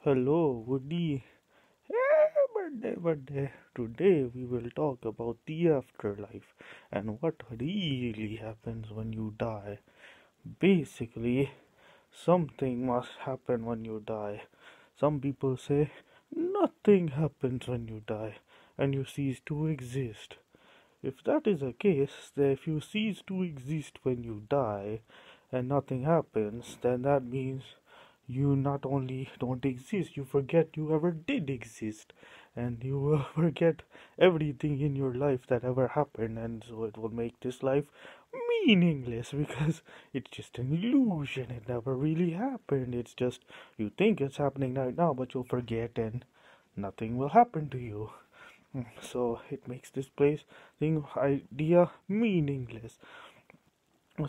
Hello, Woody. Birthday. Today we will talk about the afterlife and what really happens when you die. Basically, something must happen when you die. Some people say nothing happens when you die and you cease to exist. If that is the case, then if you cease to exist when you die and nothing happens, then that means you not only don't exist, you forget you ever did exist, and you will forget everything in your life that ever happened, and so it will make this life meaningless because it's just an illusion. It never really happened. It's just you think it's happening right now, but you'll forget and nothing will happen to you. So it makes this place thing idea meaningless.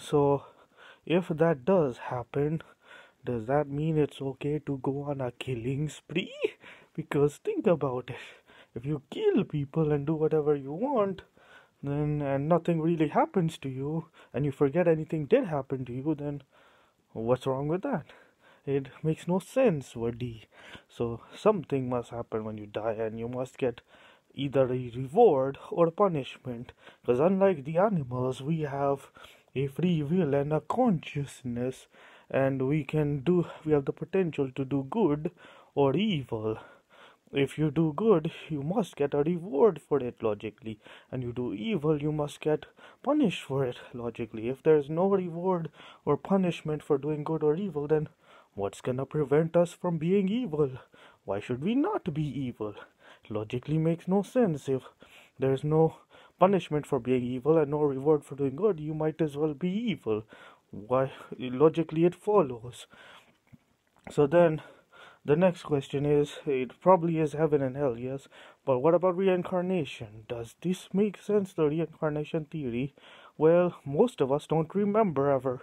So if that does happen, does that mean it's okay to go on a killing spree? Because think about it. If you kill people and do whatever you want, then and nothing really happens to you, and you forget anything did happen to you, then what's wrong with that? It makes no sense, Woody. So something must happen when you die, and you must get either a reward or punishment. Because unlike the animals, we have a free will and a consciousness, and we have the potential to do good or evil. If you do good, you must get a reward for it logically, and you do evil, you must get punished for it logically. If there's no reward or punishment for doing good or evil, then what's gonna prevent us from being evil? Why should we not be evil? Logically makes no sense. If there's no punishment for being evil and no reward for doing good, you might as well be evil. Why? Logically, it follows. So then, the next question is, it probably is heaven and hell, yes, but what about reincarnation? Does this make sense, the reincarnation theory? Well, most of us don't remember ever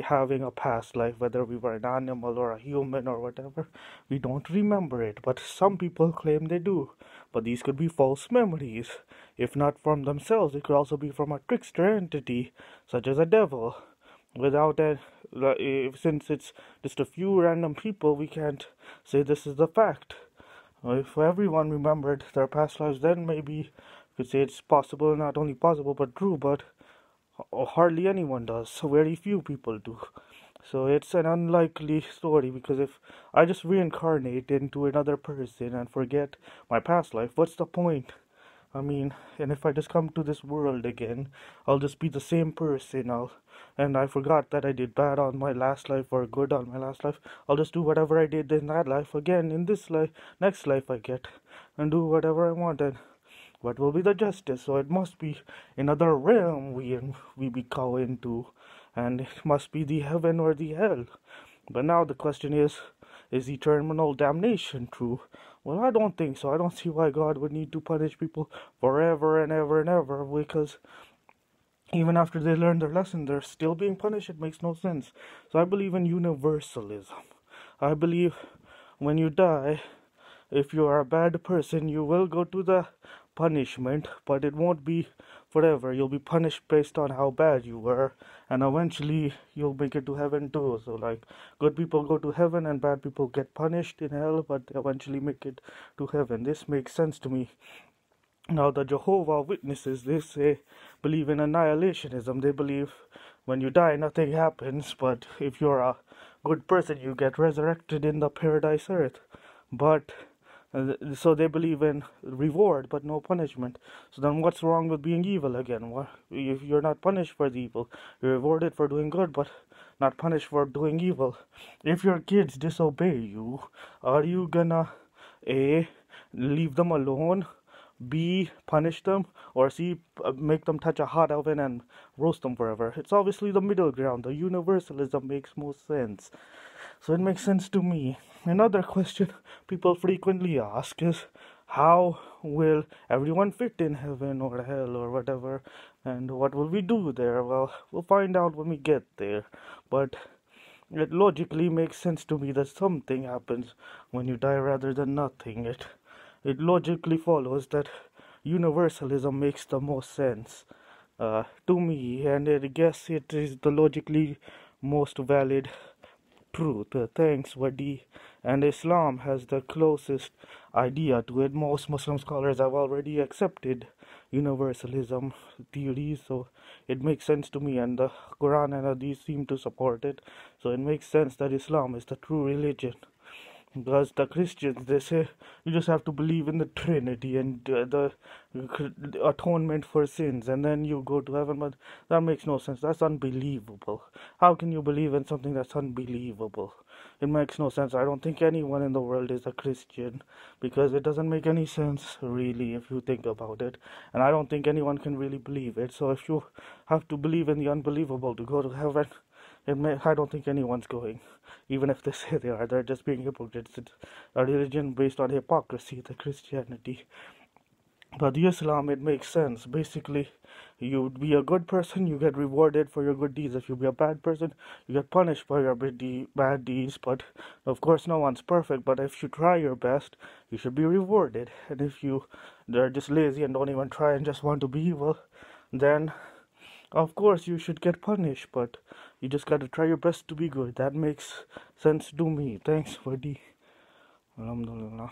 having a past life, whether we were an animal or a human or whatever. We don't remember it, but some people claim they do. But these could be false memories. If not from themselves, it could also be from a trickster entity, such as a devil. Without a, since it's just a few random people, we can't say this is the fact. If everyone remembered their past lives, then maybe you could say it's possible, not only possible but true, but hardly anyone does. So very few people do. So it's an unlikely story, because if I just reincarnate into another person and forget my past life, what's the point? I mean, and if I just come to this world again, I'll just be the same person. And I forgot that I did bad on my last life or good on my last life. I'll just do whatever I did in that life again in this life, next life I get, and do whatever I want. And what will be the justice? So it must be another realm we go into, and it must be the heaven or the hell. But now the question is eternal damnation true? Well, I don't think so. I don't see why God would need to punish people forever and ever and ever, because even after they learn their lesson, they're still being punished. It makes no sense. So I believe in universalism. I believe when you die, if you are a bad person, you will go to the punishment, but it won't be forever. You'll be punished based on how bad you were, and eventually you'll make it to heaven too. So like, good people go to heaven and bad people get punished in hell, but eventually make it to heaven. This makes sense to me. Now the Jehovah Witnesses, they say, believe in annihilationism. They believe when you die nothing happens, but if you're a good person you get resurrected in the paradise earth. But so they believe in reward but no punishment. So then what's wrong with being evil again? What, if you're not punished for the evil, you're rewarded for doing good but not punished for doing evil. If your kids disobey you, are you gonna A, leave them alone, B, punish them, or C, make them touch a hot oven and roast them forever? It's obviously the middle ground. The universalism makes most sense. So it makes sense to me. Another question people frequently ask is, how will everyone fit in heaven or hell or whatever, and what will we do there? Well, we'll find out when we get there. But it logically makes sense to me that something happens when you die rather than nothing. It logically follows that universalism makes the most sense to me, and I guess it is the logically most valid truth. Thanks, Wadi. And Islam has the closest idea to it. Most Muslim scholars have already accepted universalism theories, so it makes sense to me. And the Quran and Hadith seem to support it, so it makes sense that Islam is the true religion. Because the Christians, they say you just have to believe in the Trinity and the atonement for sins, and then you go to heaven. But that makes no sense. That's unbelievable. How can you believe in something that's unbelievable? It makes no sense. I don't think anyone in the world is a Christian, because it doesn't make any sense, really, if you think about it. And I don't think anyone can really believe it. So if you have to believe in the unbelievable to go to heaven, I don't think anyone's going. Even if they say they are, they're just being hypocrites. It's a religion based on hypocrisy, the Christianity. But the Islam, it makes sense. Basically, you be a good person, you get rewarded for your good deeds. If you be a bad person, you get punished for your bad deeds. But of course, no one's perfect. But if you try your best, you should be rewarded. And if they're just lazy and don't even try and just want to be evil, then of course you should get punished. But you just gotta try your best to be good. That makes sense to me. Thanks, Vadi. Alhamdulillah.